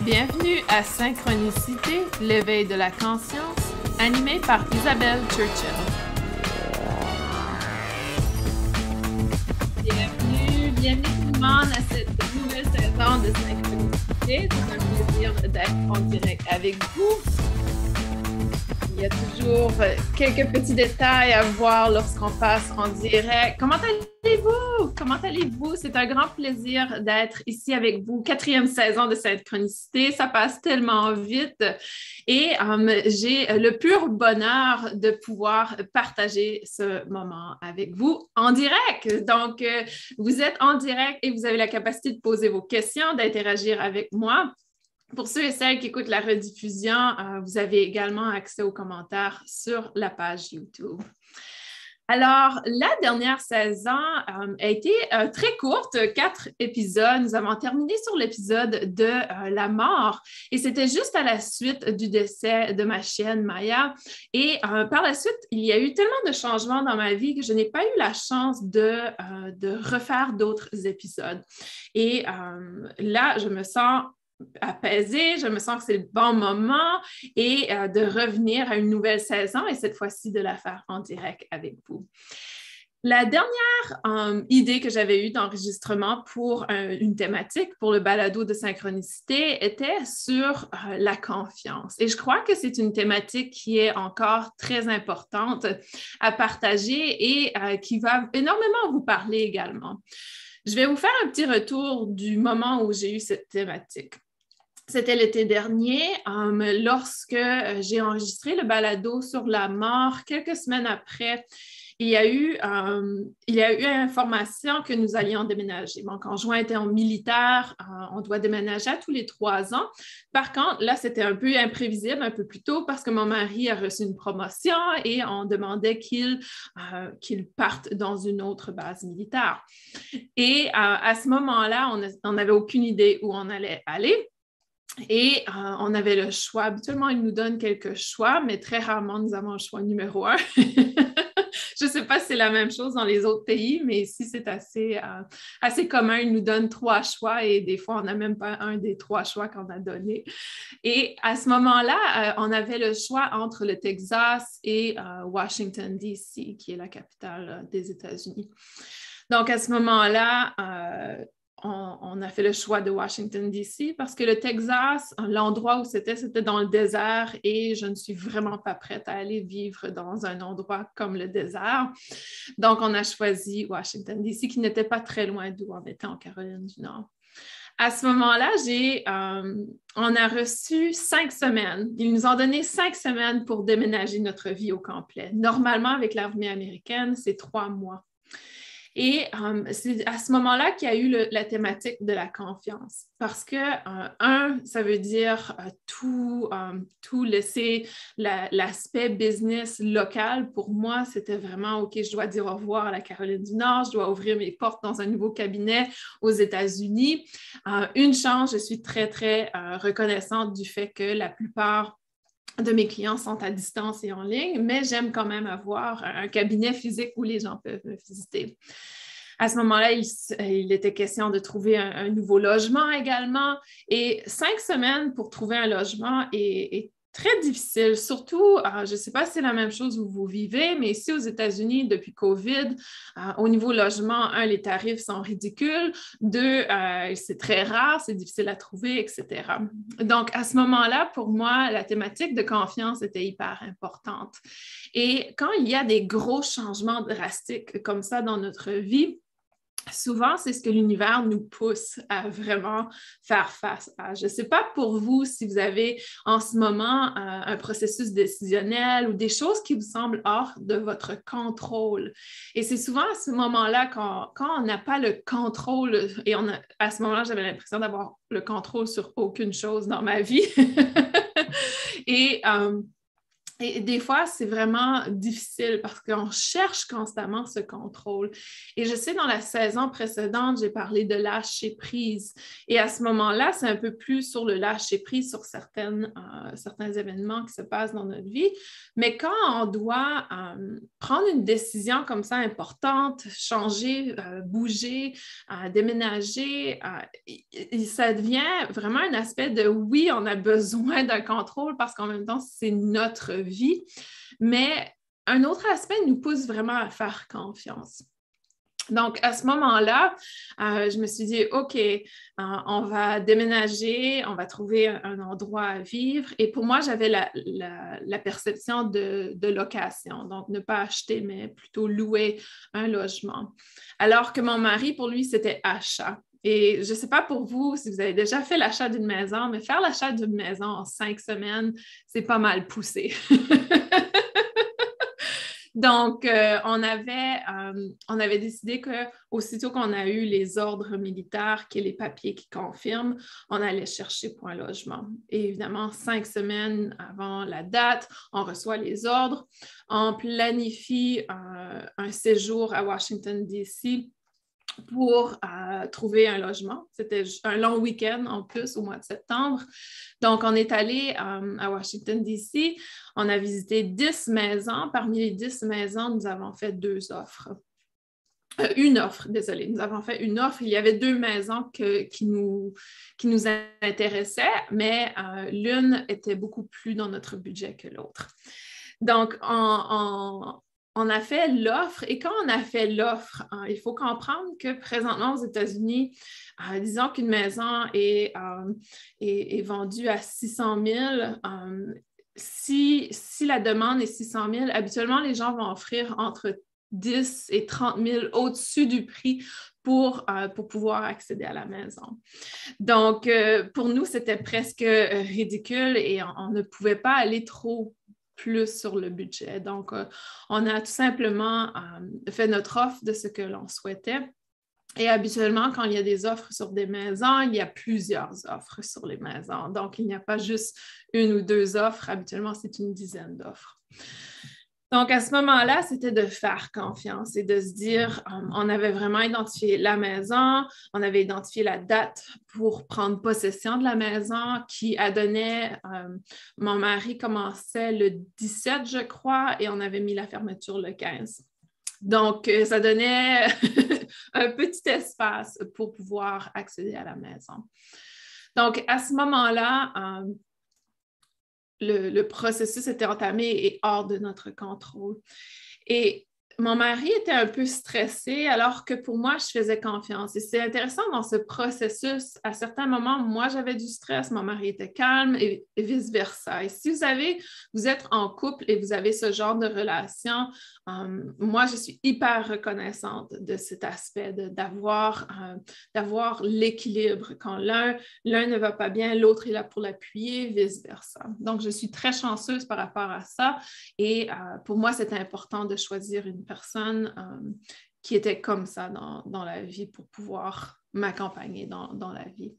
Bienvenue à Synchronicité, l'éveil de la conscience, animé par Isabelle Churchill. Bienvenue tout le monde à cette nouvelle saison de Synchronicité. C'est un plaisir d'être en direct avec vous. Il y a toujours quelques petits détails à voir lorsqu'on passe en direct. Comment allez-vous? Comment allez-vous? C'est un grand plaisir d'être ici avec vous. 4e saison de Synchronicité. Ça passe tellement vite. Et j'ai le pur bonheur de pouvoir partager ce moment avec vous en direct. Donc, vous êtes en direct et vous avez la capacité de poser vos questions, d'interagir avec moi. Pour ceux et celles qui écoutent la rediffusion, vous avez également accès aux commentaires sur la page YouTube. Alors, la dernière saison a été très courte, 4 épisodes. Nous avons terminé sur l'épisode de la mort et c'était juste à la suite du décès de ma chienne Maya. Et par la suite, il y a eu tellement de changements dans ma vie que je n'ai pas eu la chance de refaire d'autres épisodes. Et là, je me sens apaisée, je me sens que c'est le bon moment et de revenir à une nouvelle saison et cette fois-ci de la faire en direct avec vous. La dernière idée que j'avais eue d'enregistrement pour une thématique pour le balado de synchronicité était sur la confiance. Et je crois que c'est une thématique qui est encore très importante à partager et qui va énormément vous parler également. Je vais vous faire un petit retour du moment où j'ai eu cette thématique. C'était l'été dernier, lorsque j'ai enregistré le balado sur la mort. Quelques semaines après, il y a eu information que nous allions déménager. Mon conjoint était en militaire, on doit déménager à tous les 3 ans. Par contre, là, c'était un peu imprévisible, un peu plus tôt, parce que mon mari a reçu une promotion et on demandait qu'il parte dans une autre base militaire. Et à ce moment-là, on n'avait aucune idée où on allait aller. Et on avait le choix. Habituellement, ils nous donnent quelques choix, mais très rarement, nous avons le choix numéro 1. Je ne sais pas si c'est la même chose dans les autres pays, mais ici, c'est assez commun. Ils nous donnent 3 choix et des fois, on n'a même pas un des 3 choix qu'on a donnés. Et à ce moment-là, on avait le choix entre le Texas et Washington, D.C., qui est la capitale des États-Unis. Donc, à ce moment-là, on a fait le choix de Washington, D.C. parce que le Texas, l'endroit où c'était dans le désert et je ne suis vraiment pas prête à aller vivre dans un endroit comme le désert. Donc, on a choisi Washington, D.C. qui n'était pas très loin d'où on était en Caroline du Nord. À ce moment-là, on a reçu 5 semaines. Ils nous ont donné 5 semaines pour déménager notre vie au complet. Normalement, avec l'armée américaine, c'est 3 mois. Et c'est à ce moment-là qu'il y a eu la thématique de la confiance. Parce que, ça veut dire tout laisser l'aspect business local. Pour moi, c'était vraiment, OK, je dois dire au revoir à la Caroline du Nord, je dois ouvrir mes portes dans un nouveau cabinet aux États-Unis. Une chance, je suis très, très reconnaissante du fait que la plupart de mes clients sont à distance et en ligne, mais j'aime quand même avoir un cabinet physique où les gens peuvent me visiter. À ce moment-là, il était question de trouver un nouveau logement également. Et 5 semaines pour trouver un logement est très difficile. Surtout, je ne sais pas si c'est la même chose où vous vivez, mais ici aux États-Unis, depuis COVID, au niveau logement, les tarifs sont ridicules. 2, c'est très rare, c'est difficile à trouver, etc. Donc, à ce moment-là, pour moi, la thématique de confiance était hyper importante. Et quand il y a des gros changements drastiques comme ça dans notre vie, souvent, c'est ce que l'univers nous pousse à vraiment faire face à. Je ne sais pas pour vous si vous avez en ce moment un processus décisionnel ou des choses qui vous semblent hors de votre contrôle. Et c'est souvent à ce moment-là quand on n'a pas le contrôle, et à ce moment-là, j'avais l'impression d'avoir le contrôle sur aucune chose dans ma vie. Et Et des fois, c'est vraiment difficile parce qu'on cherche constamment ce contrôle. Et je sais, dans la saison précédente, j'ai parlé de lâcher prise. Et à ce moment-là, c'est un peu plus sur le lâcher prise sur certains événements qui se passent dans notre vie. Mais quand on doit prendre une décision comme ça importante, changer, bouger, déménager, ça devient vraiment un aspect de oui, on a besoin d'un contrôle parce qu'en même temps, c'est notre vie. Mais un autre aspect nous pousse vraiment à faire confiance. Donc, à ce moment-là, je me suis dit, OK, on va déménager, on va trouver un endroit à vivre. Et pour moi, j'avais la perception de location, donc ne pas acheter, mais plutôt louer un logement. Alors que mon mari, pour lui, c'était achat. Et je ne sais pas pour vous si vous avez déjà fait l'achat d'une maison, mais faire l'achat d'une maison en 5 semaines, c'est pas mal poussé. Donc, on avait décidé qu'aussitôt qu'on a eu les ordres militaires, qui est les papiers qui confirment, on allait chercher pour un logement. Et évidemment, 5 semaines avant la date, on reçoit les ordres, on planifie un séjour à Washington, D.C. pour trouver un logement. C'était un long week-end en plus au mois de septembre. Donc, on est allé à Washington, D.C. On a visité 10 maisons. Parmi les 10 maisons, nous avons fait 2 offres. Une offre, désolée. Nous avons fait une offre. Il y avait 2 maisons qui nous intéressaient, mais l'une était beaucoup plus dans notre budget que l'autre. Donc, on a fait l'offre et quand on a fait l'offre, il faut comprendre que présentement aux États-Unis, disons qu'une maison est vendue à 600 000. Si la demande est 600 000, habituellement, les gens vont offrir entre 10 et 30 000 au-dessus du prix pour pouvoir accéder à la maison. Donc, pour nous, c'était presque ridicule et on ne pouvait pas aller trop plus sur le budget. Donc, on a tout simplement fait notre offre de ce que l'on souhaitait. Et habituellement, quand il y a des offres sur des maisons, il y a plusieurs offres sur les maisons. Donc, il n'y a pas juste 1 ou 2 offres. Habituellement, c'est une dizaine d'offres. Donc, à ce moment-là, c'était de faire confiance et de se dire, on avait vraiment identifié la maison, on avait identifié la date pour prendre possession de la maison qui a donné, mon mari commençait le 17, je crois, et on avait mis la fermeture le 15. Donc, ça donnait un petit espace pour pouvoir accéder à la maison. Donc, à ce moment-là, le processus était entamé et hors de notre contrôle. Et mon mari était un peu stressé alors que pour moi, je faisais confiance. Et c'est intéressant dans ce processus, à certains moments, moi, j'avais du stress, mon mari était calme et vice-versa. Et si vous êtes en couple et vous avez ce genre de relation, moi, je suis hyper reconnaissante de cet aspect d'avoir l'équilibre. Quand l'un ne va pas bien, l'autre est là pour l'appuyer, vice-versa. Donc, je suis très chanceuse par rapport à ça. Et pour moi, c'était important de choisir une personne qui était comme ça dans la vie pour pouvoir m'accompagner dans la vie.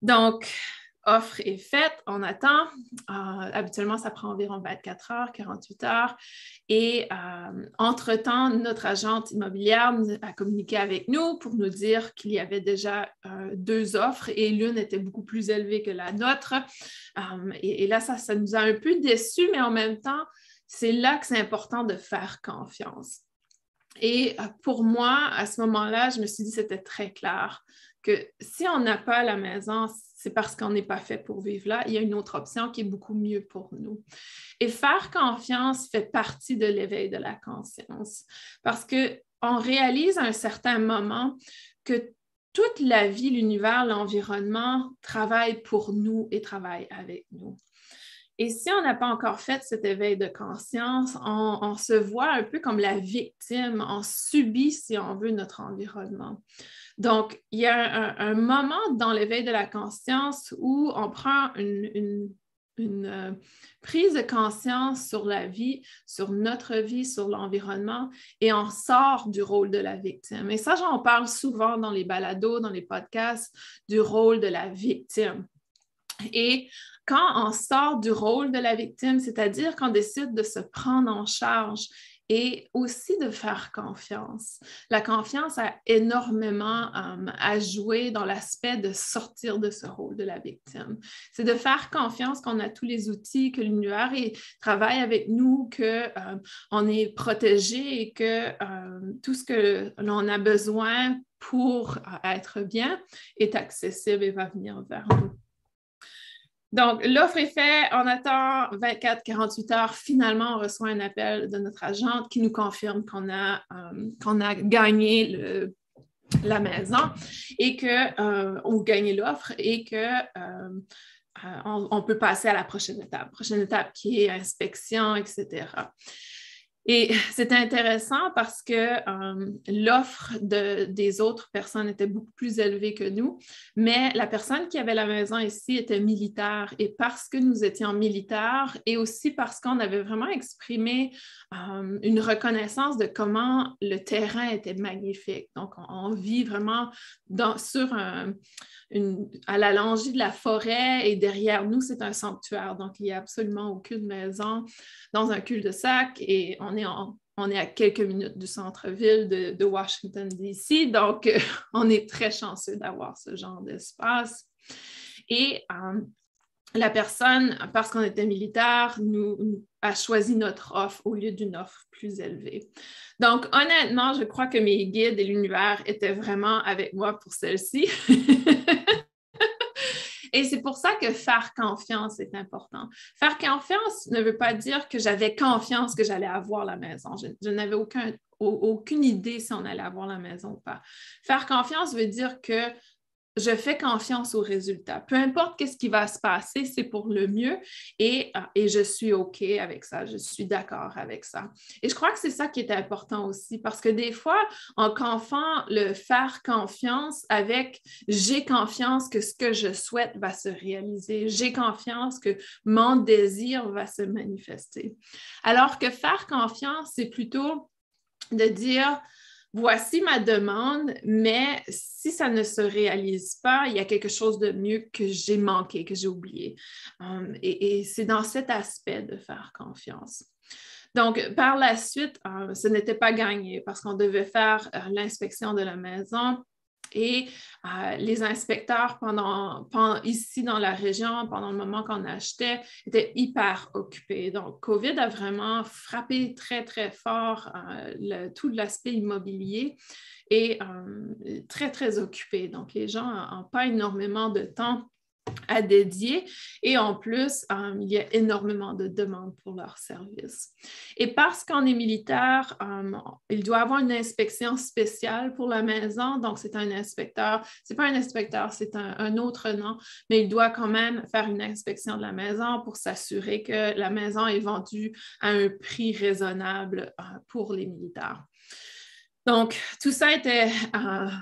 Donc, offre est faite, on attend. Habituellement, ça prend environ 24 heures, 48 heures. Et entre-temps, notre agente immobilière a communiqué avec nous pour nous dire qu'il y avait déjà 2 offres et l'une était beaucoup plus élevée que la nôtre. Et là, ça nous a un peu déçus, mais en même temps, c'est là que c'est important de faire confiance. Et pour moi, à ce moment-là, je me suis dit que c'était très clair que si on n'a pas la maison, c'est parce qu'on n'est pas fait pour vivre là. Il y a une autre option qui est beaucoup mieux pour nous. Et faire confiance fait partie de l'éveil de la conscience parce qu'on réalise à un certain moment que toute la vie, l'univers, l'environnement travaille pour nous et travaille avec nous. Et si on n'a pas encore fait cet éveil de conscience, on se voit un peu comme la victime, on subit, si on veut, notre environnement. Donc, il y a un moment dans l'éveil de la conscience où on prend une prise de conscience sur la vie, sur notre vie, sur l'environnement, et on sort du rôle de la victime. Et ça, j'en parle souvent dans les balados, dans les podcasts, du rôle de la victime. Et quand on sort du rôle de la victime, c'est-à-dire qu'on décide de se prendre en charge et aussi de faire confiance. La confiance a énormément à jouer dans l'aspect de sortir de ce rôle de la victime. C'est de faire confiance qu'on a tous les outils, que l'univers travaille avec nous, qu'on est protégé et que tout ce que l'on a besoin pour être bien est accessible et va venir vers nous. Donc, l'offre est faite, on attend 24-48 heures. Finalement, on reçoit un appel de notre agente qui nous confirme qu'on a gagné la maison et ou gagné l'offre et qu'on peut passer à la prochaine étape. Prochaine étape qui est inspection, etc. Et c'est intéressant parce que l'offre des autres personnes était beaucoup plus élevée que nous, mais la personne qui avait la maison ici était militaire. Et parce que nous étions militaires et aussi parce qu'on avait vraiment exprimé une reconnaissance de comment le terrain était magnifique. Donc, on vit vraiment à la longée de la forêt et derrière nous, c'est un sanctuaire. Donc, il n'y a absolument aucune maison dans un cul-de-sac et on est à quelques minutes du centre-ville de Washington, D.C. Donc, on est très chanceux d'avoir ce genre d'espace. Et la personne, parce qu'on était militaire, a choisi notre offre au lieu d'une offre plus élevée. Donc, honnêtement, je crois que mes guides et l'univers étaient vraiment avec moi pour celle-ci. Et c'est pour ça que faire confiance est important. Faire confiance ne veut pas dire que j'avais confiance que j'allais avoir la maison. Je n'avais aucune idée si on allait avoir la maison ou pas. Faire confiance veut dire que je fais confiance aux résultats. Peu importe ce qui va se passer, c'est pour le mieux et je suis OK avec ça, je suis d'accord avec ça. Et je crois que c'est ça qui est important aussi parce que des fois, on confond le faire confiance avec j'ai confiance que ce que je souhaite va se réaliser, j'ai confiance que mon désir va se manifester. Alors que faire confiance, c'est plutôt de dire voici ma demande, mais si ça ne se réalise pas, il y a quelque chose de mieux que j'ai manqué, que j'ai oublié. Et c'est dans cet aspect de faire confiance. Donc, par la suite, ce n'était pas gagné parce qu'on devait faire l'inspection de la maison. Et les inspecteurs, ici dans la région, pendant le moment qu'on achetait, étaient hyper occupés. Donc, COVID a vraiment frappé très, très fort tout l'aspect immobilier et très, très occupé. Donc, les gens n'ont pas énormément de temps à dédier et en plus, il y a énormément de demandes pour leurs services. Et parce qu'on est militaire, il doit y avoir une inspection spéciale pour la maison. Donc, c'est un inspecteur, c'est pas un inspecteur, c'est un autre nom, mais il doit quand même faire une inspection de la maison pour s'assurer que la maison est vendue à un prix raisonnable pour les militaires. Donc, tout ça était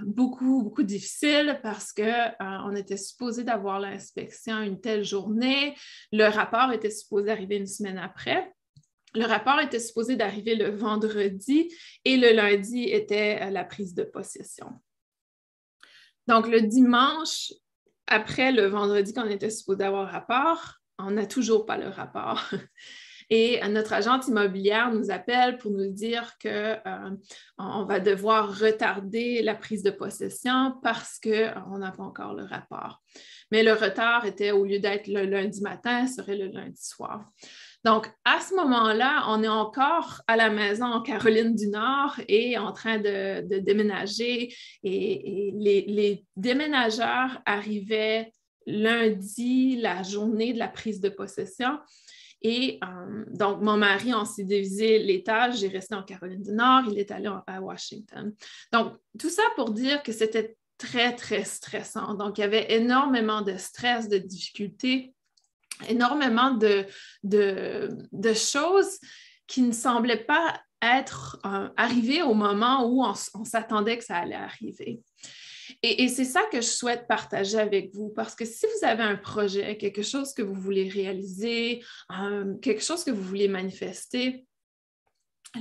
beaucoup, beaucoup difficile parce qu'on était supposé d'avoir l'inspection une telle journée. Le rapport était supposé arriver une semaine après. Le rapport était supposé d'arriver le vendredi et le lundi était la prise de possession. Donc, le dimanche, après le vendredi qu'on était supposé avoir rapport, on n'a toujours pas le rapport. Et notre agente immobilière nous appelle pour nous dire qu'on va devoir retarder la prise de possession parce qu'on n'a pas encore le rapport. Mais le retard était, au lieu d'être le lundi matin, serait le lundi soir. Donc, à ce moment-là, on est encore à la maison en Caroline du Nord et en train de déménager. Et les déménageurs arrivaient lundi, la journée de la prise de possession. Et donc, mon mari, on s'est divisé les tâches. J'ai resté en Caroline du Nord, il est allé à Washington. Donc, tout ça pour dire que c'était très, très stressant. Donc, il y avait énormément de stress, de difficultés, énormément de choses qui ne semblaient pas être arrivées au moment où on s'attendait que ça allait arriver. Et c'est ça que je souhaite partager avec vous, parce que si vous avez un projet, quelque chose que vous voulez réaliser, quelque chose que vous voulez manifester,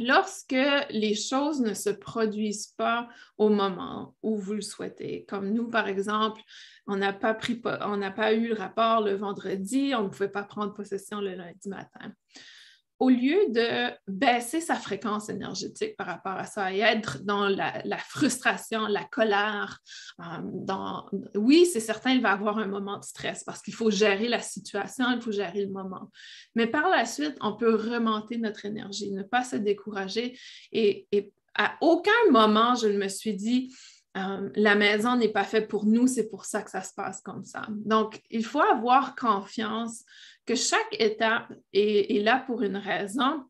lorsque les choses ne se produisent pas au moment où vous le souhaitez, comme nous, par exemple, on n'a pas eu le rapport le vendredi, on ne pouvait pas prendre possession le lundi matin. Au lieu de baisser sa fréquence énergétique par rapport à ça et être dans la frustration, la colère, oui, c'est certain, il va y avoir un moment de stress parce qu'il faut gérer la situation, il faut gérer le moment. Mais par la suite, on peut remonter notre énergie, ne pas se décourager. Et à aucun moment, je ne me suis dit, la maison n'est pas faite pour nous, c'est pour ça que ça se passe comme ça. Donc, il faut avoir confiance que chaque étape est là pour une raison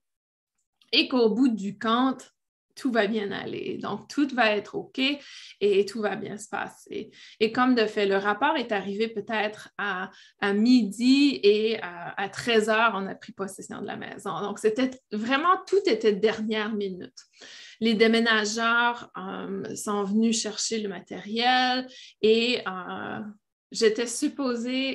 et qu'au bout du compte, tout va bien aller. Donc, tout va être OK et tout va bien se passer. Et comme de fait, le rapport est arrivé peut-être à midi et à 13 heures, on a pris possession de la maison. Donc, c'était vraiment, tout était dernière minute. Les déménageurs sont venus chercher le matériel et ils étaient supposés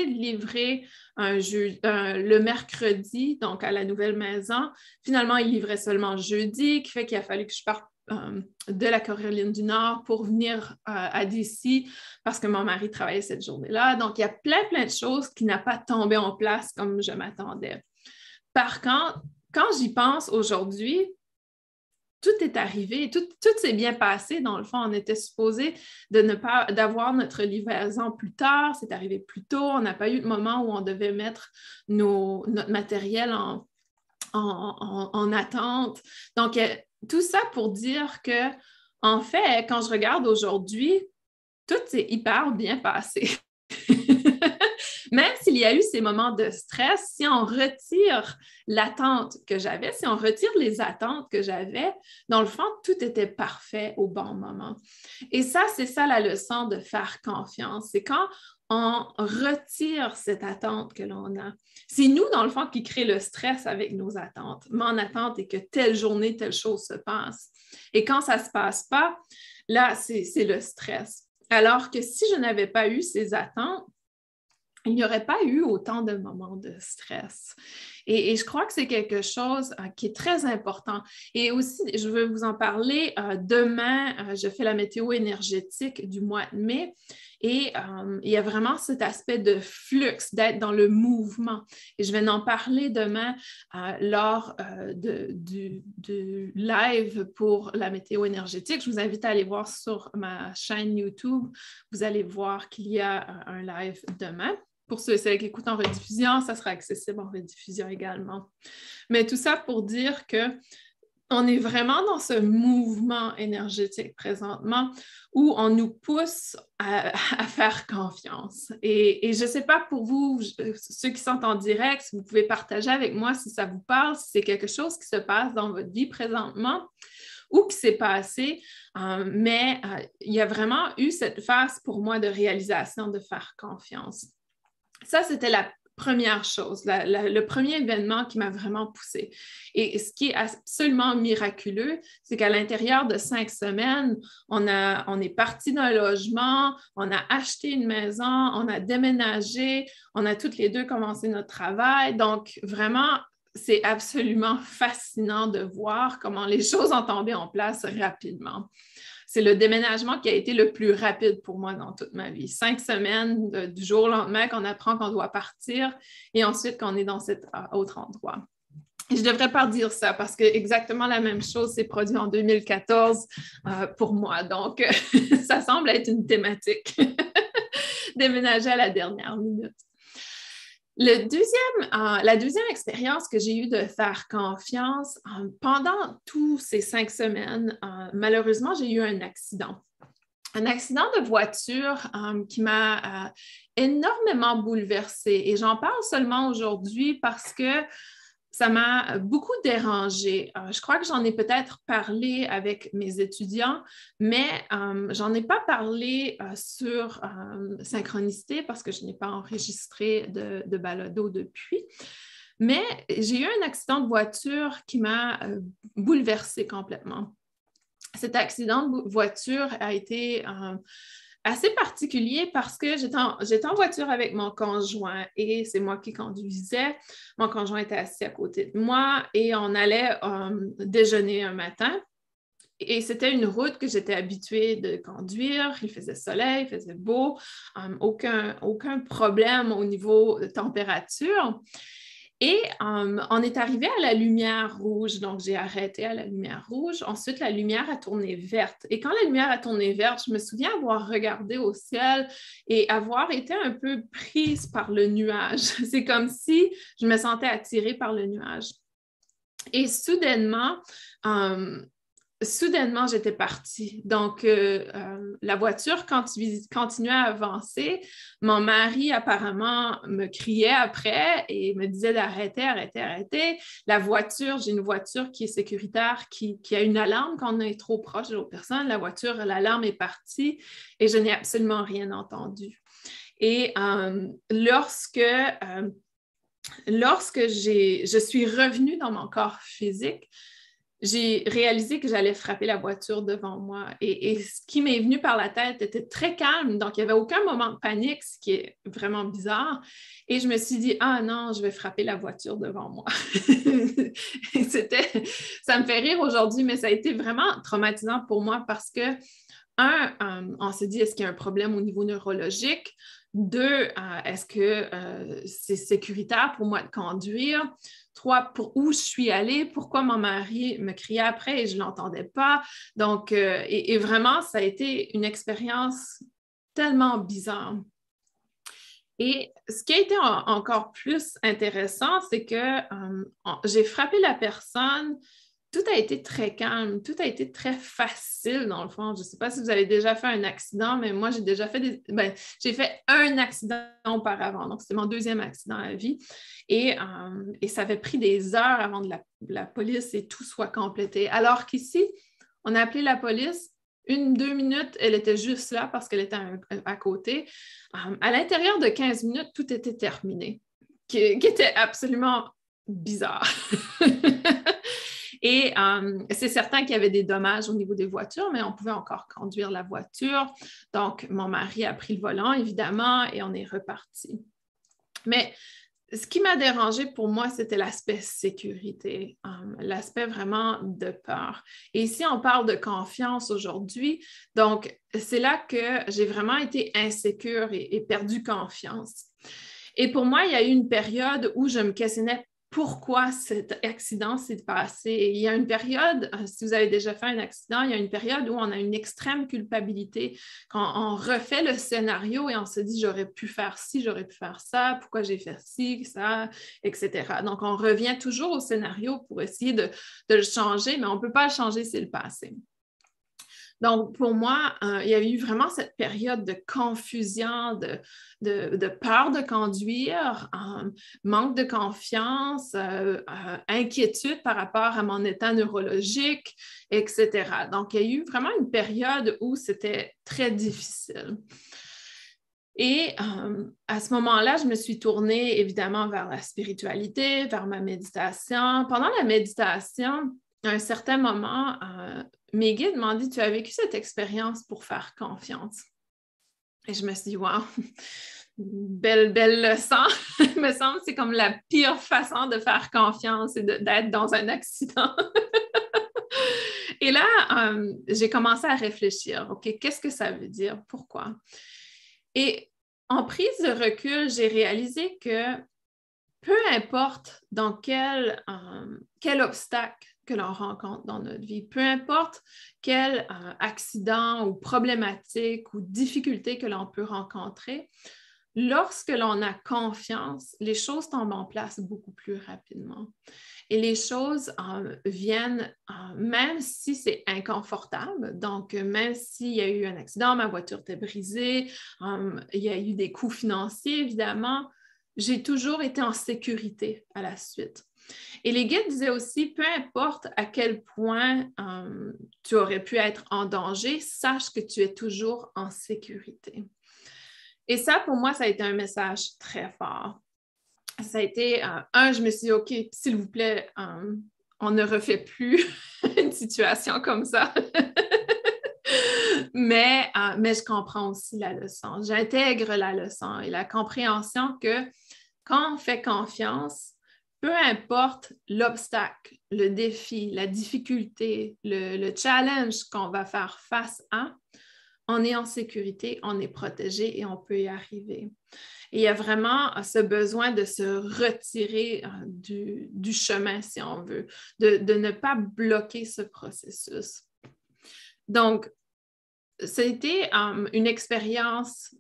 livrer le mercredi, donc à la nouvelle maison. Finalement, ils livraient seulement le jeudi, qui fait qu'il a fallu que je parte de la Caroline du Nord pour venir à DC parce que mon mari travaillait cette journée-là. Donc, il y a plein de choses qui n'ont pas tombé en place comme je m'attendais. Par contre, quand j'y pense aujourd'hui, tout est arrivé, tout s'est bien passé. Dans le fond, on était supposé d'avoir notre livraison plus tard. C'est arrivé plus tôt. On n'a pas eu de moment où on devait mettre notre matériel en attente. Donc, tout ça pour dire que, en fait, quand je regarde aujourd'hui, tout s'est hyper bien passé. Même s'il y a eu ces moments de stress, si on retire l'attente que j'avais, si on retire les attentes que j'avais, dans le fond, tout était parfait au bon moment. Et ça, c'est ça la leçon de faire confiance. C'est quand on retire cette attente que l'on a. C'est nous, dans le fond, qui crée le stress avec nos attentes. Mon attente est que telle journée, telle chose se passe. Et quand ça ne se passe pas, là, c'est le stress. Alors que si je n'avais pas eu ces attentes, il n'y aurait pas eu autant de moments de stress. Et je crois que c'est quelque chose qui est très important. Et aussi, je veux vous en parler. Demain, je fais la météo énergétique du mois de mai. Et il y a vraiment cet aspect de flux, d'être dans le mouvement. Et je vais en parler demain lors du live pour la météo énergétique. Je vous invite à aller voir sur ma chaîne YouTube. Vous allez voir qu'il y a un live demain. Pour ceux et celles qui écoutent en rediffusion, ça sera accessible en rediffusion également. Mais tout ça pour dire qu'on est vraiment dans ce mouvement énergétique présentement où on nous pousse à faire confiance. Et je ne sais pas pour vous, ceux qui sont en direct, si vous pouvez partager avec moi si ça vous parle, si c'est quelque chose qui se passe dans votre vie présentement ou qui s'est passé, mais il y a vraiment eu cette phase pour moi de réalisation de faire confiance. Ça, c'était la première chose, le premier événement qui m'a vraiment poussée. Et ce qui est absolument miraculeux, c'est qu'à l'intérieur de 5 semaines, on est parti d'un logement, on a acheté une maison, on a déménagé, on a toutes les deux commencé notre travail. Donc, vraiment, c'est absolument fascinant de voir comment les choses ont tombé en place rapidement. C'est le déménagement qui a été le plus rapide pour moi dans toute ma vie. 5 semaines du jour au lendemain qu'on apprend qu'on doit partir et ensuite qu'on est dans cet autre endroit. Et je ne devrais pas dire ça parce que exactement la même chose s'est produite en 2014 pour moi. Donc, ça semble être une thématique. Déménager à la dernière minute. La deuxième expérience que j'ai eue de faire confiance, pendant tous ces 5 semaines, malheureusement, j'ai eu un accident. Un accident de voiture qui m'a énormément bouleversée. Et j'en parle seulement aujourd'hui parce que ça m'a beaucoup dérangée. Je crois que j'en ai peut-être parlé avec mes étudiants, mais j'en ai pas parlé sur Synchronicité parce que je n'ai pas enregistré de balado depuis. Mais j'ai eu un accident de voiture qui m'a bouleversée complètement. Cet accident de voiture a été assez particulier parce que j'étais en voiture avec mon conjoint et c'est moi qui conduisais. Mon conjoint était assis à côté de moi et on allait déjeuner un matin. Et c'était une route que j'étais habituée de conduire. Il faisait soleil, il faisait beau, aucun problème au niveau de température. Et on est arrivé à la lumière rouge, donc j'ai arrêté à la lumière rouge. Ensuite, la lumière a tourné verte. Et quand la lumière a tourné verte, je me souviens avoir regardé au ciel et avoir été un peu prise par le nuage. C'est comme si je me sentais attirée par le nuage. Et soudainement, j'étais partie. Donc, la voiture continuait à avancer. Mon mari, apparemment, me criait après et me disait d'arrêter, arrêter, arrêter. La voiture, j'ai une voiture qui est sécuritaire, qui a une alarme quand on est trop proche de l'autre personne. La voiture, l'alarme est partie et je n'ai absolument rien entendu. Et lorsque je suis revenue dans mon corps physique, j'ai réalisé que j'allais frapper la voiture devant moi. Et ce qui m'est venu par la tête était très calme, donc il n'y avait aucun moment de panique, ce qui est vraiment bizarre. Et je me suis dit, ah non, je vais frapper la voiture devant moi. Ça me fait rire aujourd'hui, mais ça a été vraiment traumatisant pour moi parce que, on s'est dit, est-ce qu'il y a un problème au niveau neurologique? 2, est-ce que c'est sécuritaire pour moi de conduire? 3, pour où je suis allée? Pourquoi mon mari me criait après et je ne l'entendais pas? Donc, et vraiment, ça a été une expérience tellement bizarre. Et ce qui a été encore plus intéressant, c'est que j'ai frappé la personne. Tout a été très calme, tout a été très facile dans le fond. Je ne sais pas si vous avez déjà fait un accident, mais moi, j'ai déjà fait j'ai fait un accident auparavant. Donc, c'était mon 2e accident à la vie. Et ça avait pris des heures avant que la police et tout soit complété. Alors qu'ici, on a appelé la police. 1-2 minutes, elle était juste là parce qu'elle était à côté. À l'intérieur de 15 minutes, tout était terminé, qui était absolument bizarre. Et c'est certain qu'il y avait des dommages au niveau des voitures, mais on pouvait encore conduire la voiture. Donc, mon mari a pris le volant, évidemment, et on est reparti. Mais ce qui m'a dérangée pour moi, c'était l'aspect sécurité, l'aspect vraiment de peur. Et ici, on parle de confiance aujourd'hui. Donc, c'est là que j'ai vraiment été insécure et perdu confiance. Et pour moi, il y a eu une période où je me questionnais pourquoi cet accident s'est passé. Et il y a une période, si vous avez déjà fait un accident, il y a une période où on a une extrême culpabilité. Quand on refait le scénario et on se dit, j'aurais pu faire ci, j'aurais pu faire ça, pourquoi j'ai fait ci, ça, etc. Donc, on revient toujours au scénario pour essayer de le changer, mais on ne peut pas le changer, c'est le passé. Donc, pour moi, il y a eu vraiment cette période de confusion, de peur de conduire, manque de confiance, inquiétude par rapport à mon état neurologique, etc. Donc, il y a eu vraiment une période où c'était très difficile. Et à ce moment-là, je me suis tournée évidemment vers la spiritualité, vers ma méditation. Pendant la méditation, à un certain moment, mes guides m'ont dit, tu as vécu cette expérience pour faire confiance. Et je me suis dit, wow, belle leçon. Il me semble que c'est comme la pire façon de faire confiance et d'être dans un accident. Et là, j'ai commencé à réfléchir, OK, qu'est-ce que ça veut dire? Pourquoi? Et en prise de recul, j'ai réalisé que peu importe dans quel obstacle que l'on rencontre dans notre vie, peu importe quel accident ou problématique ou difficulté que l'on peut rencontrer, lorsque l'on a confiance, les choses tombent en place beaucoup plus rapidement. Et les choses viennent, même si c'est inconfortable, donc même s'il y a eu un accident, ma voiture était brisée, il y a eu des coûts financiers, évidemment, j'ai toujours été en sécurité à la suite. Et les guides disaient aussi, peu importe à quel point tu aurais pu être en danger, sache que tu es toujours en sécurité. Et ça, pour moi, ça a été un message très fort. Ça a été, je me suis dit, OK, s'il vous plaît, on ne refait plus une situation comme ça. mais je comprends aussi la leçon. J'intègre la leçon et la compréhension que quand on fait confiance, peu importe l'obstacle, le défi, la difficulté, le challenge qu'on va faire face à, on est en sécurité, on est protégé et on peut y arriver. Et il y a vraiment ce besoin de se retirer du chemin, si on veut, de ne pas bloquer ce processus. Donc, ça a été une expérience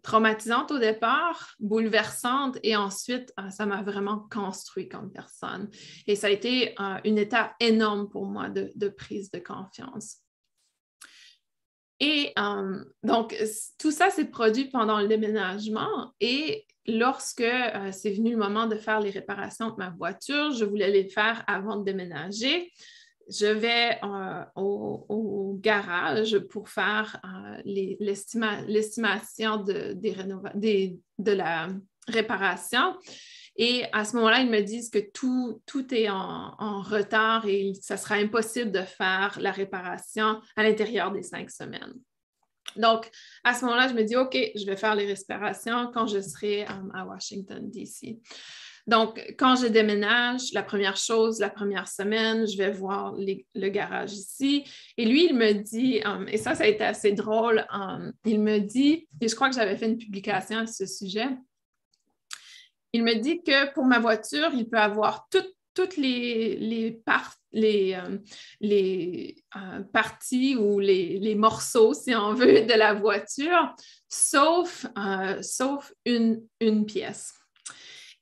traumatisante au départ, bouleversante, et ensuite, ça m'a vraiment construit comme personne. Et ça a été une étape énorme pour moi de prise de confiance. Et donc, tout ça s'est produit pendant le déménagement et lorsque c'est venu le moment de faire les réparations de ma voiture, je voulais les faire avant de déménager. Je vais au garage pour faire l'estimation de la réparation. Et à ce moment-là, ils me disent que tout est en retard et ça sera impossible de faire la réparation à l'intérieur des 5 semaines. Donc, à ce moment-là, je me dis, OK, je vais faire les réparations quand je serai à Washington, D.C. Donc, quand je déménage, la première chose, la première semaine, je vais voir le garage ici. Et lui, il me dit, et ça a été assez drôle, il me dit, et je crois que j'avais fait une publication à ce sujet, il me dit que pour ma voiture, il peut avoir toutes les parties ou les morceaux, si on veut, de la voiture, sauf une pièce.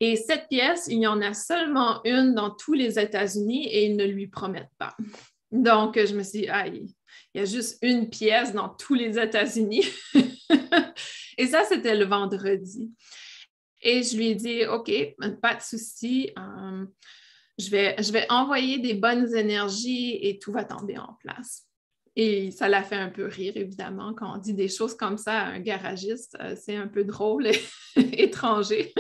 Et cette pièce, il y en a seulement une dans tous les États-Unis et ils ne lui promettent pas. Donc, je me suis dit, il y a juste une pièce dans tous les États-Unis. Et ça, c'était le vendredi. Et je lui ai dit, OK, pas de souci, je vais envoyer des bonnes énergies et tout va tomber en place. Et ça l'a fait un peu rire, évidemment, quand on dit des choses comme ça à un garagiste. C'est un peu drôle et étranger.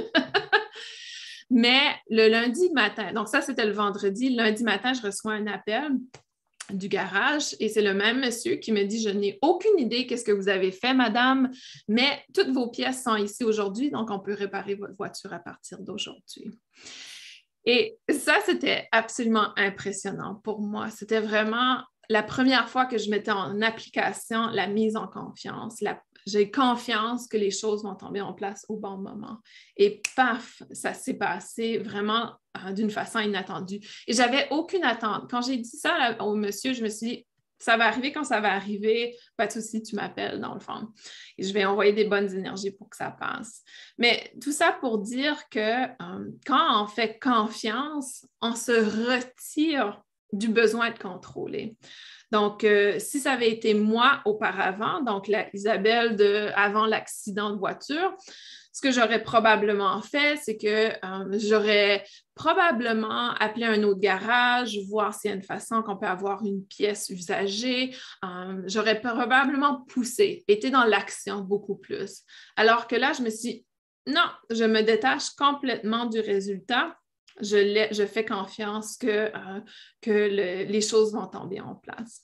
Mais le lundi matin, donc ça, c'était le vendredi. Le lundi matin, je reçois un appel du garage et c'est le même monsieur qui me dit « Je n'ai aucune idée qu'est-ce que vous avez fait, madame, mais toutes vos pièces sont ici aujourd'hui, donc on peut réparer votre voiture à partir d'aujourd'hui. » Et ça, c'était absolument impressionnant pour moi. C'était vraiment la première fois que je mettais en application la mise en confiance. J'ai confiance que les choses vont tomber en place au bon moment. Et paf, ça s'est passé vraiment d'une façon inattendue. Et j'avais aucune attente. Quand j'ai dit ça au monsieur, je me suis dit, ça va arriver quand ça va arriver, pas de souci, tu m'appelles dans le fond. Et je vais envoyer des bonnes énergies pour que ça passe. Mais tout ça pour dire que quand on fait confiance, on se retire du besoin de contrôler. Donc, si ça avait été moi auparavant, donc Isabelle avant l'accident de voiture, ce que j'aurais probablement fait, c'est que j'aurais probablement appelé un autre garage, voir s'il y a une façon qu'on peut avoir une pièce usagée. J'aurais probablement poussé, été dans l'action beaucoup plus. Alors que là, je me suis dit, non, je me détache complètement du résultat. Je fais confiance que les choses vont tomber en place.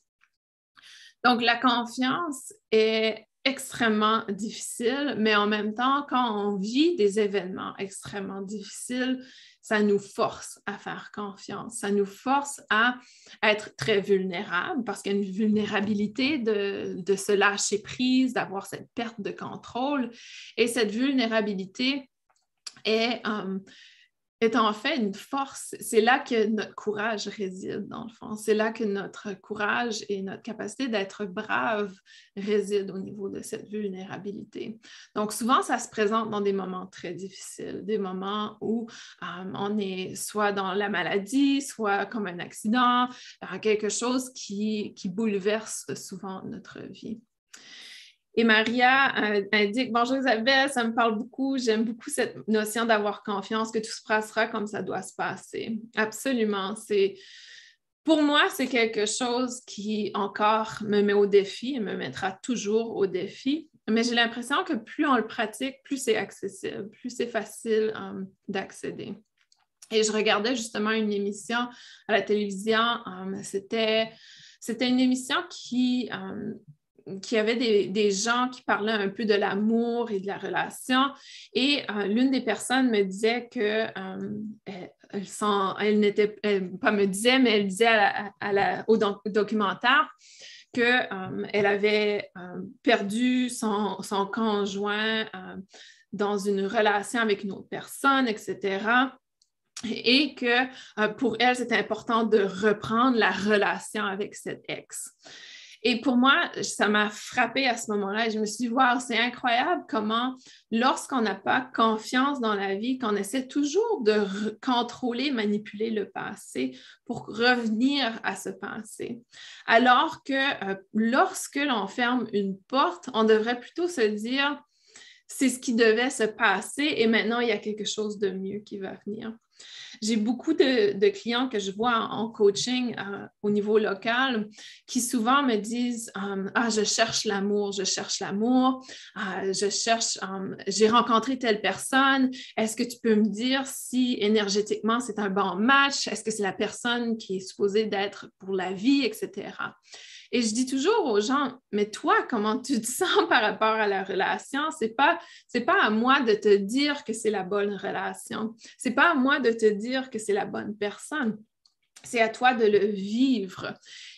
Donc, la confiance est extrêmement difficile, mais en même temps, quand on vit des événements extrêmement difficiles, ça nous force à faire confiance. Ça nous force à être très vulnérables parce qu'il y a une vulnérabilité de se lâcher prise, d'avoir cette perte de contrôle. Et cette vulnérabilité est en fait une force. C'est là que notre courage réside, dans le fond. C'est là que notre courage et notre capacité d'être brave résident au niveau de cette vulnérabilité. Donc, souvent, ça se présente dans des moments très difficiles, des moments où on est soit dans la maladie, soit comme un accident, quelque chose qui bouleverse souvent notre vie. Et Maria indique « Bonjour Isabelle, ça me parle beaucoup. J'aime beaucoup cette notion d'avoir confiance que tout se passera comme ça doit se passer. » Absolument. Pour moi, c'est quelque chose qui encore me met au défi et me mettra toujours au défi. Mais j'ai l'impression que plus on le pratique, plus c'est accessible, plus c'est facile d'accéder. Et je regardais justement une émission à la télévision. C'était une émission qui qu'il y avait des gens qui parlaient un peu de l'amour et de la relation. Et l'une des personnes me disait que elle n'était pas me disait, mais elle disait au documentaire qu'elle avait perdu son conjoint dans une relation avec une autre personne, etc. Et que pour elle, c'était important de reprendre la relation avec cette ex. Et pour moi, ça m'a frappée à ce moment-là et je me suis dit, wow, c'est incroyable comment, lorsqu'on n'a pas confiance dans la vie, qu'on essaie toujours de contrôler, manipuler le passé pour revenir à ce passé. Alors que lorsque l'on ferme une porte, on devrait plutôt se dire, c'est ce qui devait se passer et maintenant, il y a quelque chose de mieux qui va venir. J'ai beaucoup de clients que je vois en coaching au niveau local qui souvent me disent je cherche l'amour, j'ai rencontré telle personne, est-ce que tu peux me dire si énergétiquement c'est un bon match, est-ce que c'est la personne qui est supposée d'être pour la vie, etc. Et je dis toujours aux gens, mais toi, comment tu te sens par rapport à la relation? C'est pas à moi de te dire que c'est la bonne relation. C'est pas à moi de te dire que c'est la bonne personne. C'est à toi de le vivre.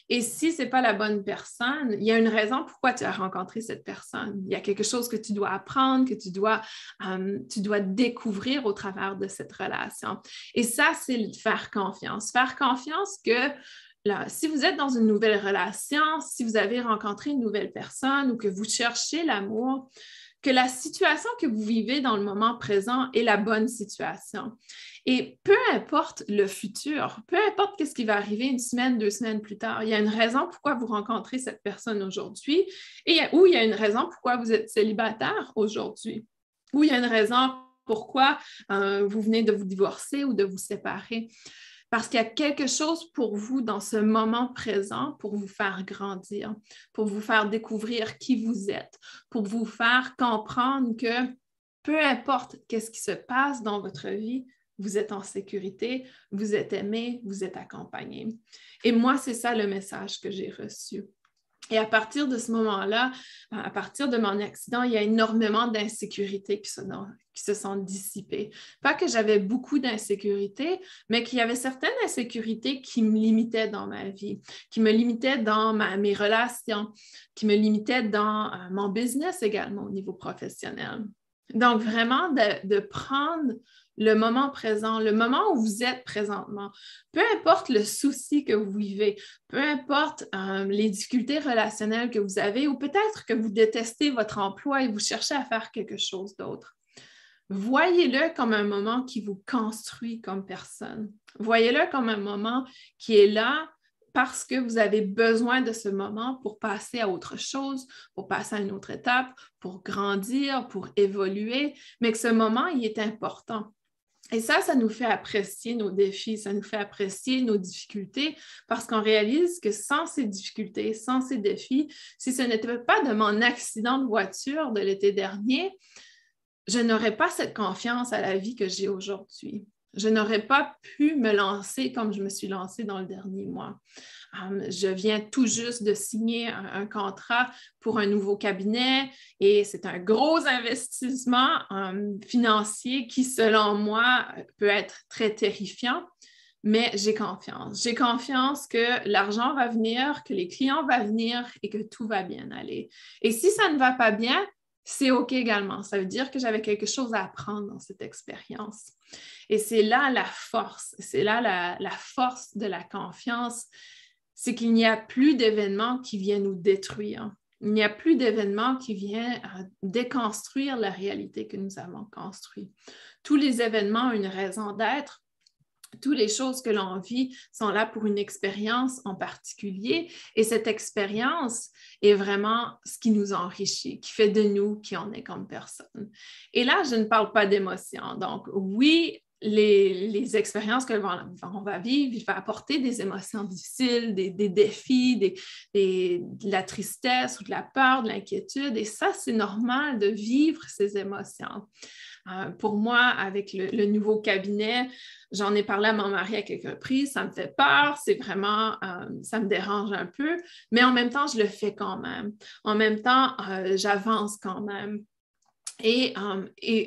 Et si ce n'est pas la bonne personne, il y a une raison pourquoi tu as rencontré cette personne. Il y a quelque chose que tu dois apprendre, que tu dois découvrir au travers de cette relation. Et ça, c'est faire confiance. Faire confiance que là, si vous êtes dans une nouvelle relation, si vous avez rencontré une nouvelle personne ou que vous cherchez l'amour, que la situation que vous vivez dans le moment présent est la bonne situation. Et peu importe le futur, peu importe ce qui va arriver une semaine, 2 semaines plus tard, il y a une raison pourquoi vous rencontrez cette personne aujourd'hui ou il y a une raison pourquoi vous êtes célibataire aujourd'hui ou il y a une raison pourquoi vous venez de vous divorcer ou de vous séparer. Parce qu'il y a quelque chose pour vous dans ce moment présent pour vous faire grandir, pour vous faire découvrir qui vous êtes, pour vous faire comprendre que peu importe qu'est-ce qui se passe dans votre vie, vous êtes en sécurité, vous êtes aimé, vous êtes accompagné. Et moi, c'est ça le message que j'ai reçu. Et à partir de ce moment-là, à partir de mon accident, il y a énormément d'insécurités qui se sont dissipées. Pas que j'avais beaucoup d'insécurités, mais qu'il y avait certaines insécurités qui me limitaient dans ma vie, qui me limitaient dans mes relations, qui me limitaient dans mon business également au niveau professionnel. Donc, vraiment, de prendre le moment présent, le moment où vous êtes présentement, peu importe le souci que vous vivez, peu importe les difficultés relationnelles que vous avez ou peut-être que vous détestez votre emploi et vous cherchez à faire quelque chose d'autre. Voyez-le comme un moment qui vous construit comme personne. Voyez-le comme un moment qui est là parce que vous avez besoin de ce moment pour passer à autre chose, pour passer à une autre étape, pour grandir, pour évoluer, mais que ce moment, il est important. Et ça nous fait apprécier nos défis, ça nous fait apprécier nos difficultés parce qu'on réalise que sans ces difficultés, sans ces défis, si ce n'était pas de mon accident de voiture de l'été dernier, je n'aurais pas cette confiance à la vie que j'ai aujourd'hui. Je n'aurais pas pu me lancer comme je me suis lancée dans le dernier mois. Je viens tout juste de signer un contrat pour un nouveau cabinet et c'est un gros investissement financier qui, selon moi, peut être très terrifiant, mais j'ai confiance. J'ai confiance que l'argent va venir, que les clients vont venir et que tout va bien aller. Et si ça ne va pas bien, c'est OK également. Ça veut dire que j'avais quelque chose à apprendre dans cette expérience. Et c'est là la force, c'est là la force de la confiance, c'est qu'il n'y a plus d'événements qui viennent nous détruire. Il n'y a plus d'événements qui viennent déconstruire la réalité que nous avons construite. Tous les événements ont une raison d'être. Toutes les choses que l'on vit sont là pour une expérience en particulier et cette expérience est vraiment ce qui nous enrichit, qui fait de nous qui on est comme personne. Et là, je ne parle pas d'émotions. Donc, oui, les expériences que l'on va vivre, il va apporter des émotions difficiles, des défis, de la tristesse ou de la peur, de l'inquiétude. Et ça, c'est normal de vivre ces émotions. Pour moi, avec le nouveau cabinet, j'en ai parlé à mon mari à quelques reprises, ça me fait peur, c'est vraiment, ça me dérange un peu, mais en même temps, je le fais quand même. En même temps, j'avance quand même. Et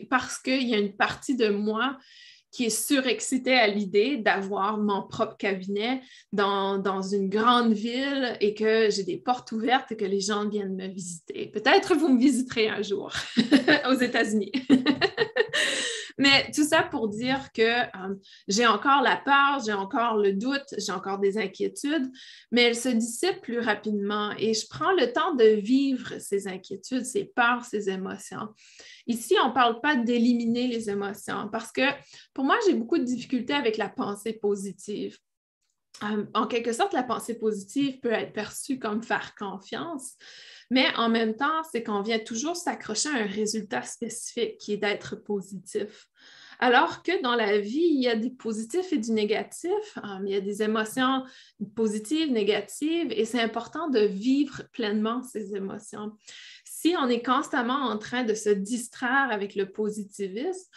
parce qu'il y a une partie de moi qui est surexcitée à l'idée d'avoir mon propre cabinet dans une grande ville et que j'ai des portes ouvertes et que les gens viennent me visiter. Peut-être vous me visiterez un jour aux États-Unis. Mais tout ça pour dire que j'ai encore la peur, j'ai encore le doute, j'ai encore des inquiétudes, mais elles se dissipent plus rapidement et je prends le temps de vivre ces inquiétudes, ces peurs, ces émotions. Ici, on ne parle pas d'éliminer les émotions parce que pour moi, j'ai beaucoup de difficultés avec la pensée positive. En quelque sorte, la pensée positive peut être perçue comme faire confiance, mais en même temps, c'est qu'on vient toujours s'accrocher à un résultat spécifique qui est d'être positif. Alors que dans la vie, il y a des positifs et du négatif, il y a des émotions positives, négatives, et c'est important de vivre pleinement ces émotions. Si on est constamment en train de se distraire avec le positivisme,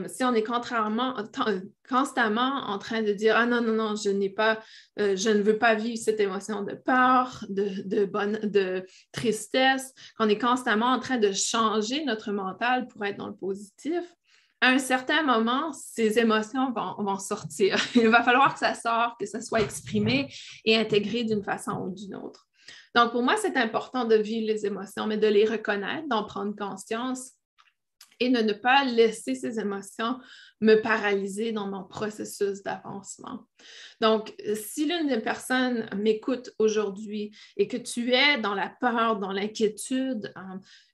si on est constamment en train de dire « Ah non, non, non, je ne veux pas vivre cette émotion de peur, de tristesse », qu'on est constamment en train de changer notre mental pour être dans le positif, à un certain moment, ces émotions vont sortir. Il va falloir que ça sorte, que ça soit exprimé et intégré d'une façon ou d'une autre. Donc, pour moi, c'est important de vivre les émotions, mais de les reconnaître, d'en prendre conscience et de ne pas laisser ces émotions me paralyser dans mon processus d'avancement. Donc, si l'une des personnes m'écoute aujourd'hui et que tu es dans la peur, dans l'inquiétude,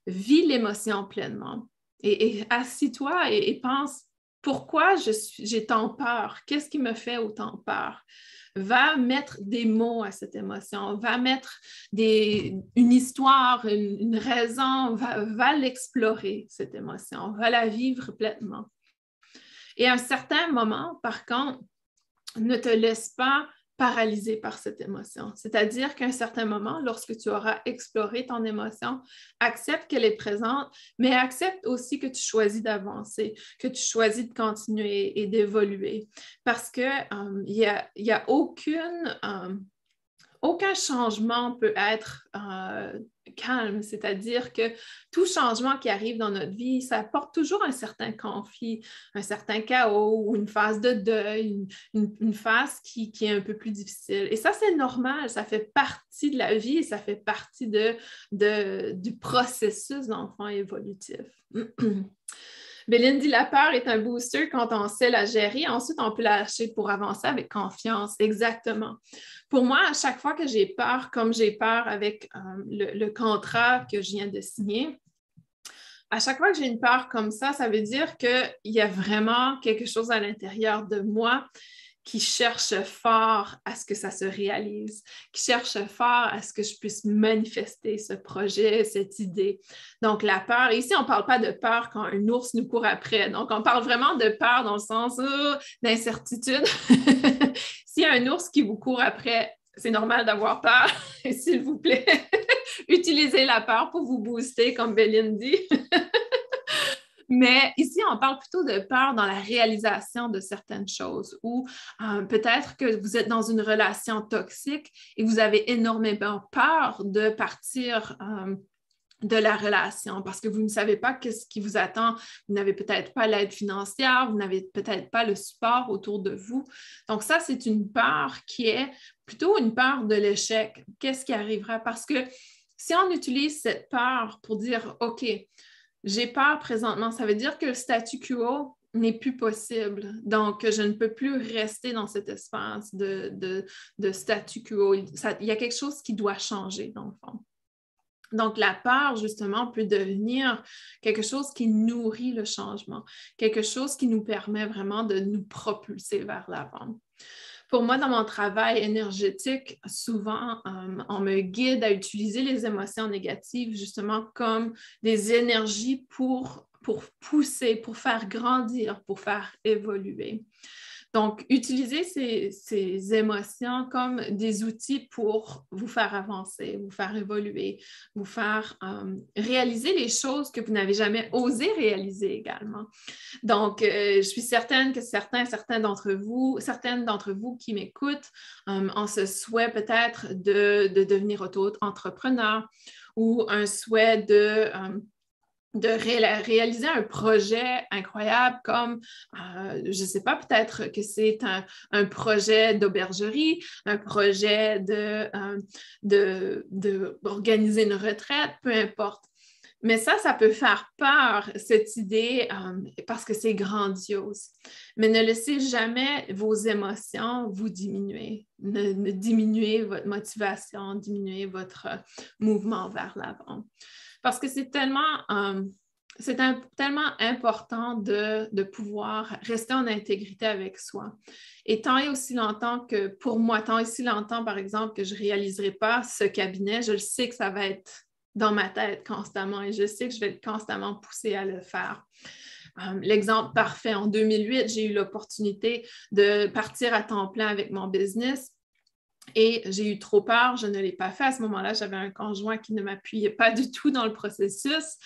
vis l'émotion pleinement et assis-toi et pense pourquoi j'ai tant peur? Qu'est-ce qui me fait autant peur? Va mettre des mots à cette émotion, va mettre une histoire, une raison, va l'explorer, cette émotion, va la vivre pleinement. Et à un certain moment, par contre, ne te laisse pas paralysé par cette émotion. C'est-à-dire qu'à un certain moment, lorsque tu auras exploré ton émotion, accepte qu'elle est présente, mais accepte aussi que tu choisis d'avancer, que tu choisis de continuer et d'évoluer. Parce qu'il y a aucun changement peut être calme, c'est-à-dire que tout changement qui arrive dans notre vie, ça apporte toujours un certain conflit, un certain chaos ou une phase de deuil, une phase qui est un peu plus difficile. Et ça, c'est normal, ça fait partie de la vie, ça fait partie du processus d'enfant évolutif. Béline dit, la peur est un booster quand on sait la gérer. Ensuite, on peut la lâcher pour avancer avec confiance. Exactement. Pour moi, à chaque fois que j'ai peur, comme j'ai peur avec le contrat que je viens de signer, à chaque fois que j'ai une peur comme ça veut dire qu'il y a vraiment quelque chose à l'intérieur de moi qui cherche fort à ce que ça se réalise, qui cherche fort à ce que je puisse manifester ce projet, cette idée. Donc, la peur, ici, on ne parle pas de peur quand un ours nous court après. Donc, on parle vraiment de peur dans le sens d'incertitude. S'il y a un ours qui vous court après, c'est normal d'avoir peur. Et s'il vous plaît, utilisez la peur pour vous booster, comme Béline dit. Mais ici, on parle plutôt de peur dans la réalisation de certaines choses ou peut-être que vous êtes dans une relation toxique et vous avez énormément peur de partir de la relation parce que vous ne savez pas ce qui vous attend. Vous n'avez peut-être pas l'aide financière, vous n'avez peut-être pas le support autour de vous. Donc ça, c'est une peur qui est plutôt une peur de l'échec. Qu'est-ce qui arrivera? Parce que si on utilise cette peur pour dire « OK, j'ai peur présentement », ça veut dire que le statu quo n'est plus possible. Donc, je ne peux plus rester dans cet espace de statu quo. Il y a quelque chose qui doit changer, dans le fond. Donc, la peur, justement, peut devenir quelque chose qui nourrit le changement, quelque chose qui nous permet vraiment de nous propulser vers l'avant. Pour moi, dans mon travail énergétique, souvent, on me guide à utiliser les émotions négatives justement comme des énergies pour pousser, pour faire grandir, pour faire évoluer. Donc, utilisez ces émotions comme des outils pour vous faire avancer, vous faire évoluer, vous faire réaliser les choses que vous n'avez jamais osé réaliser également. Donc, je suis certaine que certaines d'entre vous qui m'écoutent ont ce souhait peut-être de devenir auto-entrepreneur ou un souhait de réaliser un projet incroyable comme, je ne sais pas, peut-être que c'est un projet d'aubergerie, un projet d'organiser une retraite, peu importe. Mais ça peut faire peur, cette idée, parce que c'est grandiose. Mais ne laissez jamais vos émotions vous diminuer. Ne diminuez votre motivation, diminuez votre mouvement vers l'avant. Parce que c'est tellement important de pouvoir rester en intégrité avec soi. Et tant et aussi longtemps que, pour moi, tant et aussi longtemps, par exemple, que je ne réaliserai pas ce cabinet, je le sais que ça va être dans ma tête constamment et je sais que je vais être constamment poussée à le faire. L'exemple parfait, en 2008, j'ai eu l'opportunité de partir à temps plein avec mon business. Et j'ai eu trop peur, je ne l'ai pas fait. À ce moment-là, j'avais un conjoint qui ne m'appuyait pas du tout dans le processus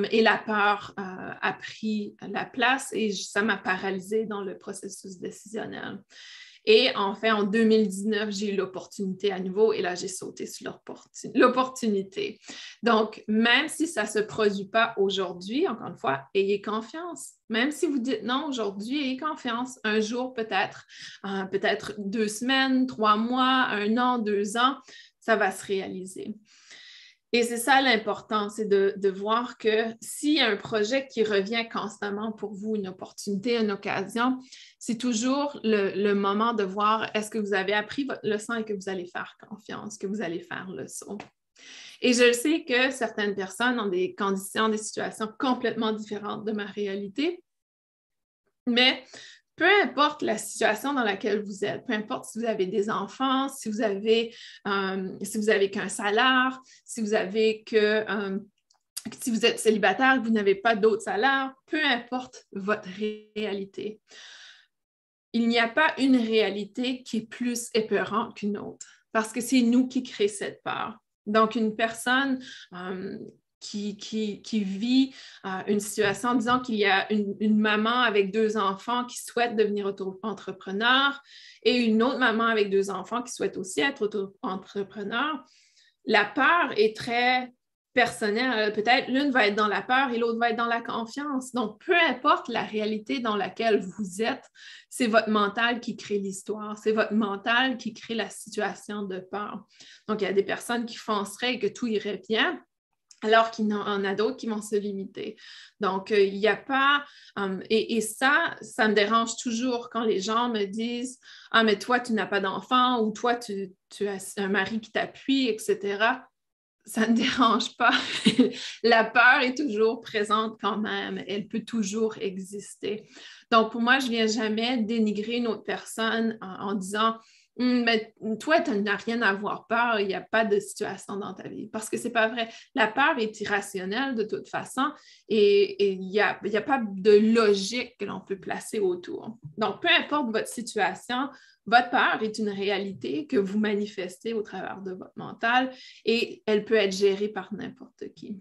et la peur a pris la place et ça m'a paralysée dans le processus décisionnel. Et en fait, en 2019, j'ai eu l'opportunité à nouveau et là, j'ai sauté sur l'opportunité. Donc, même si ça ne se produit pas aujourd'hui, encore une fois, ayez confiance. Même si vous dites non aujourd'hui, ayez confiance. Un jour peut-être, peut-être 2 semaines, 3 mois, 1 an, 2 ans, ça va se réaliser. Et c'est ça l'important, c'est de voir que s'il y a un projet qui revient constamment pour vous, une opportunité, une occasion, c'est toujours le moment de voir est-ce que vous avez appris votre leçon et que vous allez faire confiance, que vous allez faire le saut. Et je sais que certaines personnes ont des conditions, des situations complètement différentes de ma réalité, mais peu importe la situation dans laquelle vous êtes, peu importe si vous avez des enfants, si vous avez qu'un salaire, si vous êtes célibataire, vous n'avez pas d'autre salaire, peu importe votre réalité. Il n'y a pas une réalité qui est plus épeurante qu'une autre, parce que c'est nous qui créons cette peur. Donc, une personne qui vit une situation, disons qu'il y a une maman avec 2 enfants qui souhaite devenir auto-entrepreneur et une autre maman avec 2 enfants qui souhaite aussi être auto-entrepreneur, la peur est très personnelle. Peut-être l'une va être dans la peur et l'autre va être dans la confiance. Donc, peu importe la réalité dans laquelle vous êtes, c'est votre mental qui crée l'histoire, c'est votre mental qui crée la situation de peur. Donc, il y a des personnes qui fonceraient et que tout irait bien, alors qu'il y en a d'autres qui vont se limiter. Donc, il n'y a pas... et ça me dérange toujours quand les gens me disent « Ah, mais toi, tu n'as pas d'enfant » ou « Toi, tu as un mari qui t'appuie, etc. » Ça ne dérange pas. La peur est toujours présente quand même. Elle peut toujours exister. Donc, pour moi, je ne viens jamais dénigrer une autre personne en disant mais toi, tu n'as rien à avoir peur, il n'y a pas de situation dans ta vie. Parce que ce n'est pas vrai. La peur est irrationnelle de toute façon et il n'y a pas de logique que l'on peut placer autour. Donc, peu importe votre situation, votre peur est une réalité que vous manifestez au travers de votre mental et elle peut être gérée par n'importe qui.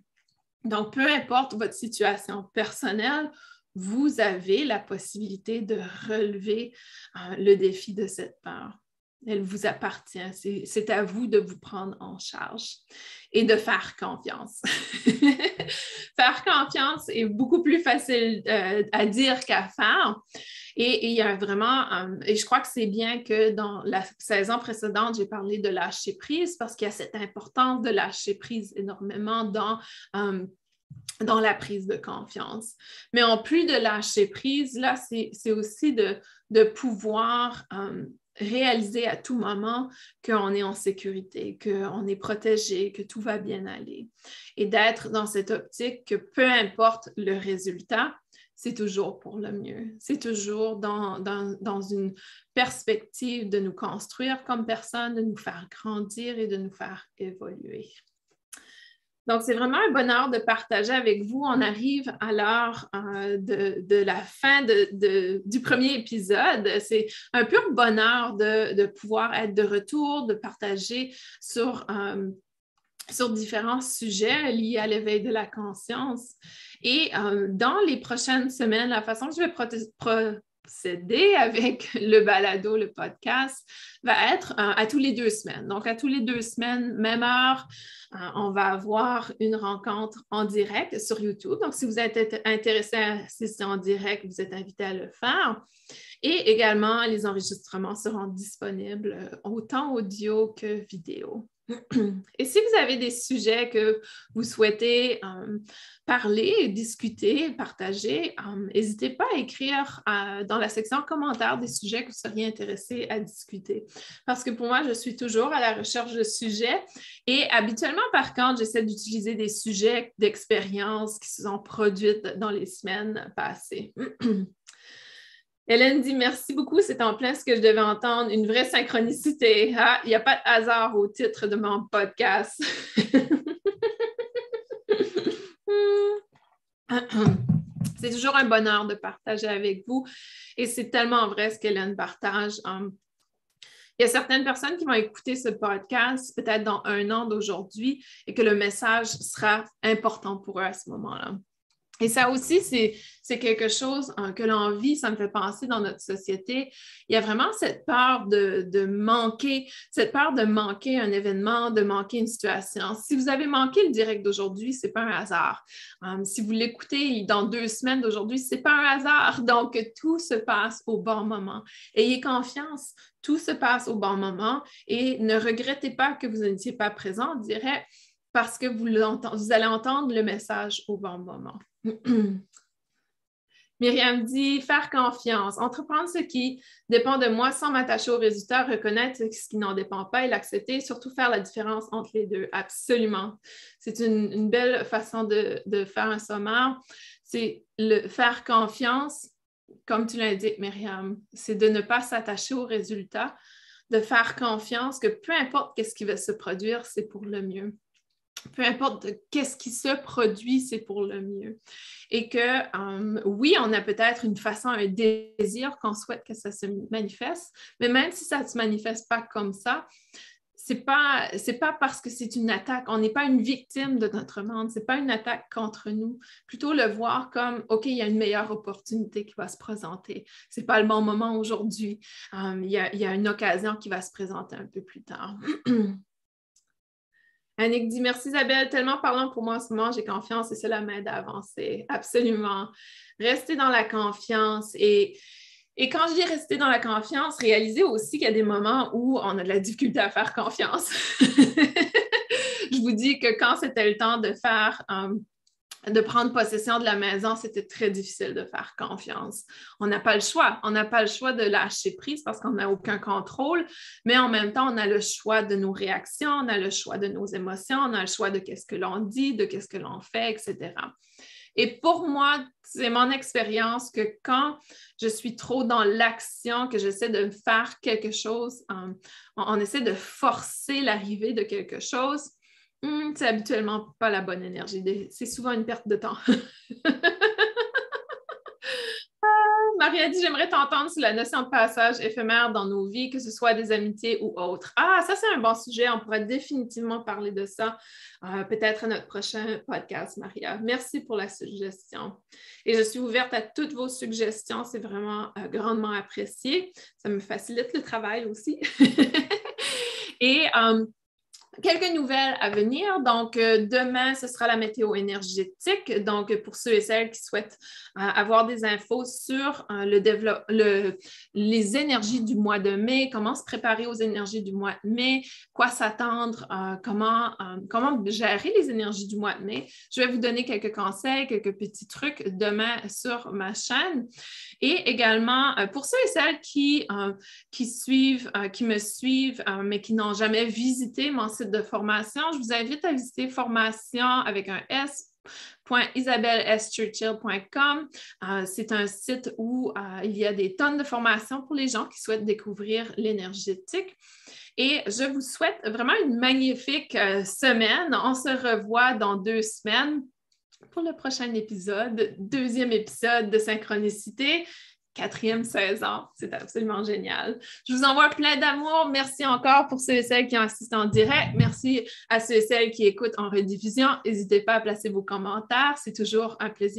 Donc, peu importe votre situation personnelle, vous avez la possibilité de relever le défi de cette peur. Elle vous appartient. C'est à vous de vous prendre en charge et de faire confiance. Faire confiance est beaucoup plus facile à dire qu'à faire. Et il y a vraiment, et je crois que c'est bien que dans la saison précédente, j'ai parlé de lâcher prise parce qu'il y a cette importance de lâcher prise énormément dans la prise de confiance. Mais en plus de lâcher prise, là, c'est aussi de pouvoir réaliser à tout moment qu'on est en sécurité, qu'on est protégé, que tout va bien aller. Et d'être dans cette optique que peu importe le résultat, c'est toujours pour le mieux. C'est toujours dans une perspective de nous construire comme personne, de nous faire grandir et de nous faire évoluer. Donc, c'est vraiment un bonheur de partager avec vous. On arrive à l'heure de la fin du premier épisode. C'est un pur bonheur de pouvoir être de retour, de partager sur différents sujets liés à l'éveil de la conscience. Et dans les prochaines semaines, la façon que je vais procéder avec le balado, le podcast, va être à tous les 2 semaines. Donc, à tous les 2 semaines, même heure, on va avoir une rencontre en direct sur YouTube. Donc, si vous êtes intéressé à assister en direct, vous êtes invité à le faire. Et également, les enregistrements seront disponibles autant audio que vidéo. Et si vous avez des sujets que vous souhaitez parler, discuter, partager, n'hésitez pas à écrire dans la section commentaires des sujets que vous seriez intéressés à discuter. Parce que pour moi, je suis toujours à la recherche de sujets et habituellement, par contre, j'essaie d'utiliser des sujets d'expérience qui se sont produites dans les semaines passées. Hélène dit merci beaucoup, c'est en plein ce que je devais entendre, une vraie synchronicité. Ah, il n'y a pas de hasard au titre de mon podcast. C'est toujours un bonheur de partager avec vous et c'est tellement vrai ce qu'Hélène partage. Il y a certaines personnes qui vont écouter ce podcast peut-être dans 1 an d'aujourd'hui et que le message sera important pour eux à ce moment-là. Et ça aussi, c'est quelque chose que l'on vit, ça me fait penser dans notre société. Il y a vraiment cette peur de manquer, cette peur de manquer un événement, de manquer une situation. Si vous avez manqué le direct d'aujourd'hui, ce n'est pas un hasard. Si vous l'écoutez dans 2 semaines d'aujourd'hui, ce n'est pas un hasard. Donc, tout se passe au bon moment. Ayez confiance, tout se passe au bon moment et ne regrettez pas que vous n'étiez pas présent, on dirait, parce que vous allez entendre le message au bon moment. Myriam dit « Faire confiance, entreprendre ce qui dépend de moi sans m'attacher aux résultats, reconnaître ce qui n'en dépend pas et l'accepter, surtout faire la différence entre les deux. » Absolument. C'est une belle façon de faire un sommaire. C'est le faire confiance, comme tu l'indiques, Myriam, c'est de ne pas s'attacher aux résultats, de faire confiance que peu importe ce qui va se produire, c'est pour le mieux. Peu importe qu'est-ce qui se produit, c'est pour le mieux. Et que, oui, on a peut-être une façon, un désir qu'on souhaite que ça se manifeste, mais même si ça ne se manifeste pas comme ça, c'est pas parce que c'est une attaque. On n'est pas une victime de notre monde. Ce n'est pas une attaque contre nous. Plutôt le voir comme, OK, il y a une meilleure opportunité qui va se présenter. Ce n'est pas le bon moment aujourd'hui. Il y a une occasion qui va se présenter un peu plus tard. Annick dit « Merci Isabelle, tellement parlant pour moi en ce moment, j'ai confiance et cela m'aide à avancer. » Absolument. Restez dans la confiance et quand je dis rester dans la confiance, réalisez aussi qu'il y a des moments où on a de la difficulté à faire confiance. Je vous dis que quand c'était le temps de faire... de prendre possession de la maison, c'était très difficile de faire confiance. On n'a pas le choix. On n'a pas le choix de lâcher prise parce qu'on n'a aucun contrôle, mais en même temps, on a le choix de nos réactions, on a le choix de nos émotions, on a le choix de qu'est-ce que l'on dit, de qu'est-ce que l'on fait, etc. Et pour moi, c'est mon expérience que quand je suis trop dans l'action, que j'essaie de faire quelque chose, on essaie de forcer l'arrivée de quelque chose, c'est habituellement pas la bonne énergie. C'est souvent une perte de temps. Maria dit « J'aimerais t'entendre sur la notion de passage éphémère dans nos vies, que ce soit des amitiés ou autres. » Ah, ça, c'est un bon sujet. On pourrait définitivement parler de ça peut-être à notre prochain podcast, Maria. Merci pour la suggestion. Et je suis ouverte à toutes vos suggestions. C'est vraiment grandement apprécié. Ça me facilite le travail aussi. Et... quelques nouvelles à venir. Donc, demain, ce sera la météo énergétique. Donc, pour ceux et celles qui souhaitent avoir des infos sur les énergies du mois de mai, comment se préparer aux énergies du mois de mai, quoi s'attendre, comment gérer les énergies du mois de mai. Je vais vous donner quelques conseils, quelques petits trucs demain sur ma chaîne. Et également, pour ceux et celles qui me suivent, mais qui n'ont jamais visité mon site de formation, je vous invite à visiter formation avec un S www.isabelleschurchill.com. C'est un site où il y a des tonnes de formations pour les gens qui souhaitent découvrir l'énergétique. Et je vous souhaite vraiment une magnifique semaine. On se revoit dans 2 semaines pour le prochain épisode, 2e épisode de Synchronicité. 4e saison. C'est absolument génial. Je vous envoie plein d'amour. Merci encore pour ceux et celles qui ont assisté en direct. Merci à ceux et celles qui écoutent en rediffusion. N'hésitez pas à placer vos commentaires. C'est toujours un plaisir.